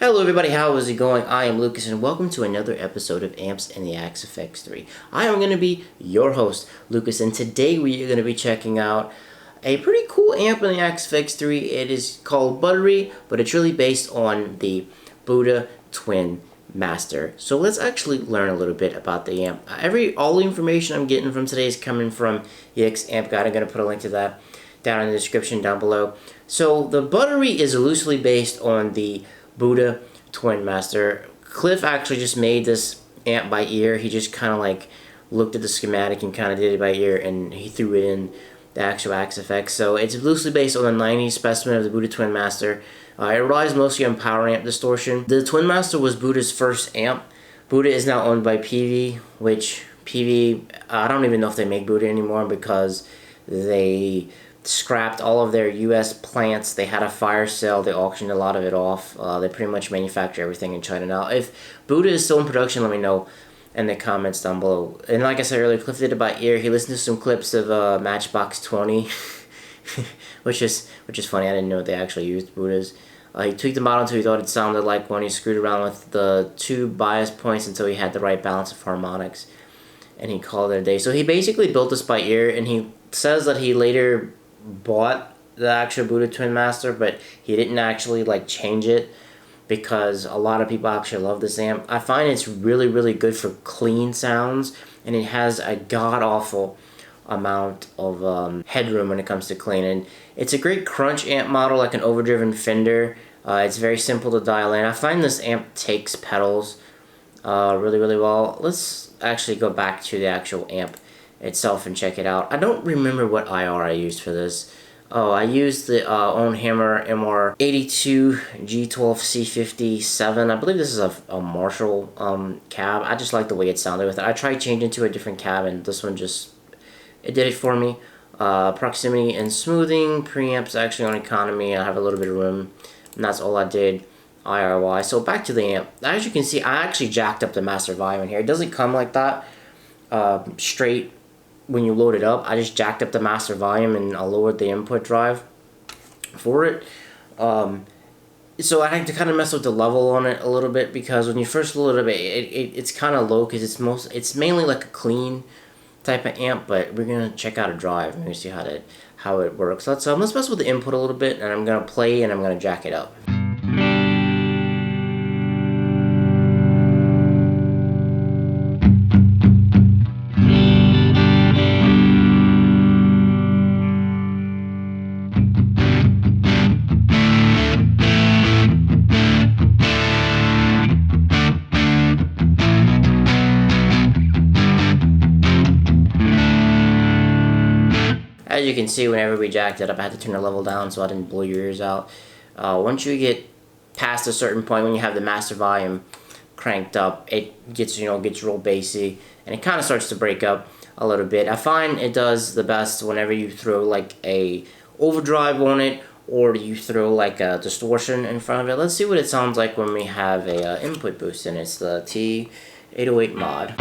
Hello everybody, how is it going? I am Lucas and welcome to another episode of Amps and the Axe FX3. I am going to be your host, Lucas, and today we are going to be checking out a pretty cool amp in the Axe FX3. It is called Buttery, but it's really based on the Budda Twinmaster. So let's actually learn a little bit about the amp. All the information I'm getting from today is coming from the X Amp Guide. I'm going to put a link to that down in the description down below. So the Buttery is loosely based on the Budda Twinmaster. Cliff actually just made this amp by ear. He just kind of like looked at the schematic and kind of did it by ear, and he threw it in the actual Axe FX. So it's loosely based on the 90s specimen of the Budda Twinmaster. It relies mostly on power amp distortion. The Twinmaster was Budda's first amp. Budda is now owned by PV, which PV, I don't even know if they make Budda anymore because they scrapped all of their US plants. They had a fire sale. They auctioned a lot of it off. They pretty much manufacture everything in China now. If Budda is still in production, let me know in the comments down below. And like I said earlier, Cliff did it by ear. He listened to some clips of Matchbox 20, which is funny. I didn't know they actually used Buddas. He tweaked the model until he thought it sounded like one. He screwed around with the two bias points until he had the right balance of harmonics, and he called it a day. So he basically built this by ear, and he says that he later bought the actual Budda Twinmaster, but he didn't actually like change it because a lot of people actually love this amp. I find it's really good for clean sounds, and it has a god-awful amount of headroom when it comes to clean. And it's a great crunch amp model, like an overdriven Fender. It's very simple to dial in. I find this amp takes pedals really well. Let's actually go back to the actual amp itself and check it out. I don't remember what IR I used for this. Oh, I used the own Hammer MR82 G12C57. I believe this is a Marshall cab. I just like the way it sounded with it. I tried changing to a different cab, and this one it did it for me. Proximity and smoothing. Preamps actually on economy. I have a little bit of room, and that's all I did IR-wise. So back to the amp. As you can see, I actually jacked up the master volume in here. It doesn't come like that straight when you load it up. I just jacked up the master volume and I lowered the input drive for it. So I had to kind of mess with the level on it a little bit, because when you first load it up, it's kind of low because it's mainly like a clean type of amp. But we're gonna check out a drive and see how it works. Let's mess with the input a little bit, and I'm gonna play and I'm gonna jack it up. As you can see, whenever we jacked it up, I had to turn the level down so I didn't blow your ears out. Once you get past a certain point, when you have the master volume cranked up, it gets real bassy, and it kind of starts to break up a little bit. I find it does the best whenever you throw like a overdrive on it, or you throw like a distortion in front of it. Let's see what it sounds like when we have a input boost, and it's the T808 mod.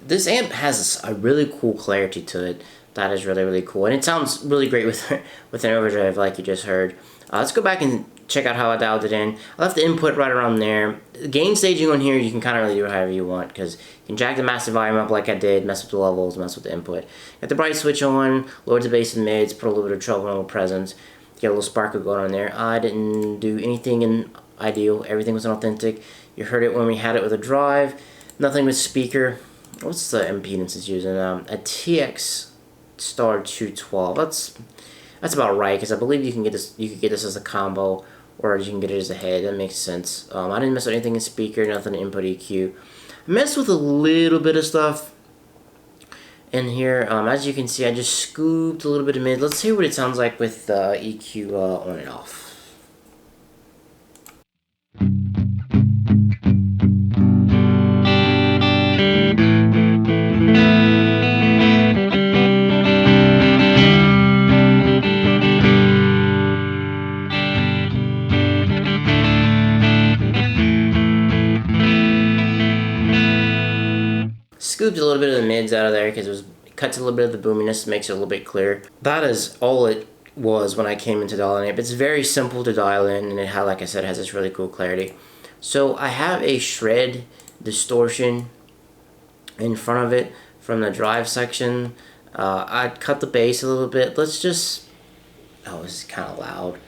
This amp has a really cool clarity to it that is really cool, and it sounds really great with an overdrive like you just heard. Let's go back and check out how I dialed it in. I left the input right around there. The gain staging on here, you can kind of really do it however you want, because you can jack the master volume up like I did, mess with the levels, mess with the input. Got the bright switch on, lowered the bass and mids, put a little bit of treble and a little presence, get a little sparkle going on there. I didn't do anything in ideal, everything was authentic. You heard it when we had it with a drive, nothing with speaker. What's the impedance it's using? A TX Star 212. That's about right, because I believe you can get this. You could get this as a combo, or you can get it as a head. That makes sense. I didn't mess with anything in speaker, nothing in input EQ. I messed with a little bit of stuff in here. As you can see, I just scooped a little bit of mid. Let's hear what it sounds like with EQ on and off. scooped a little bit of the mids out of there because it cuts a little bit of the boominess, makes it a little bit clearer. That is all it was when I came into dialing it. It's very simple to dial in, and it had, like I said, has this really cool clarity. So I have a shred distortion in front of it from the drive section. I cut the bass a little bit. Let's just... Oh, this is kind of loud.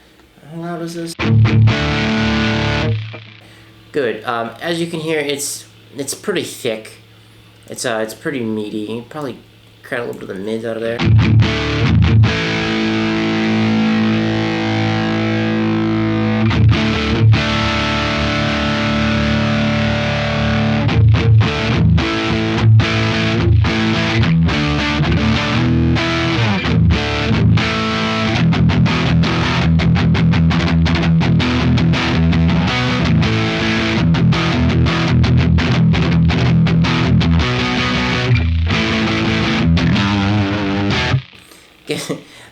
How loud is this? Good. As you can hear, it's pretty thick. It's pretty meaty. You can probably cut a little bit of the mids out of there.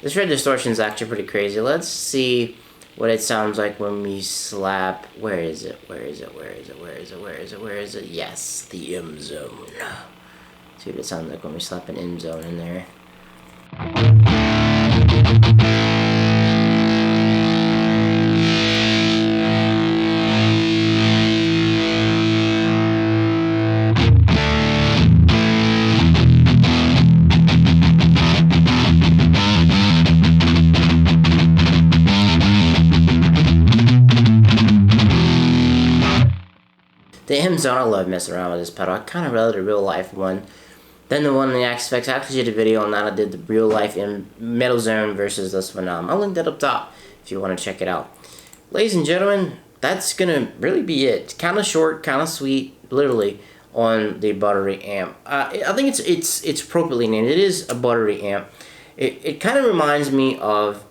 The shred distortion is actually pretty crazy. Let's see what it sounds like when we slap. Where is it? Where is it? Where is it? Where is it? Where is it? Where is it? Yes, the M zone. See what it sounds like when we slap an M zone in there. The M zone, I love messing around with this pedal. I kind of rather the real life one than the one in the XFX. I actually did a video on that. I did the real life in metal zone versus this one. I'll link that up top if you want to check it out. Ladies and gentlemen, that's gonna really be it. Kind of short, kind of sweet, literally, on the Buttery amp. I think it's appropriately named. It is a Buttery amp. It kind of reminds me of,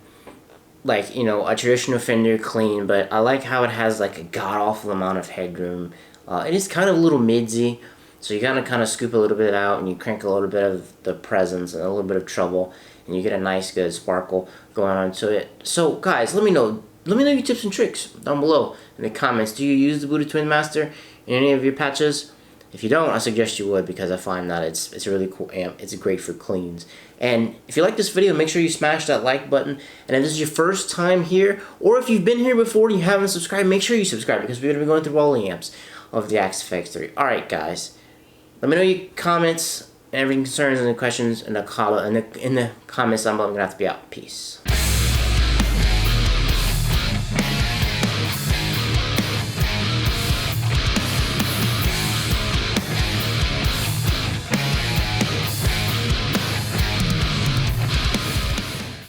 like, you know, a traditional Fender clean, but I like how it has like a god-awful amount of headroom. It is kind of a little midsy, so you gotta kind of scoop a little bit out, and you crank a little bit of the presence and a little bit of treble, and you get a nice, good sparkle going on to it. So, guys, let me know your tips and tricks down below in the comments. Do you use the Budda Twinmaster in any of your patches? If you don't, I suggest you would, because I find that it's a really cool amp. It's great for cleans. And if you like this video, make sure you smash that like button. And if this is your first time here, or if you've been here before and you haven't subscribed, make sure you subscribe, because we're going to be going through all the amps of the XFX 3. Alright, guys. Let me know your comments and everything concerns and the questions in the comments down below. I'm going to have to be out. Peace.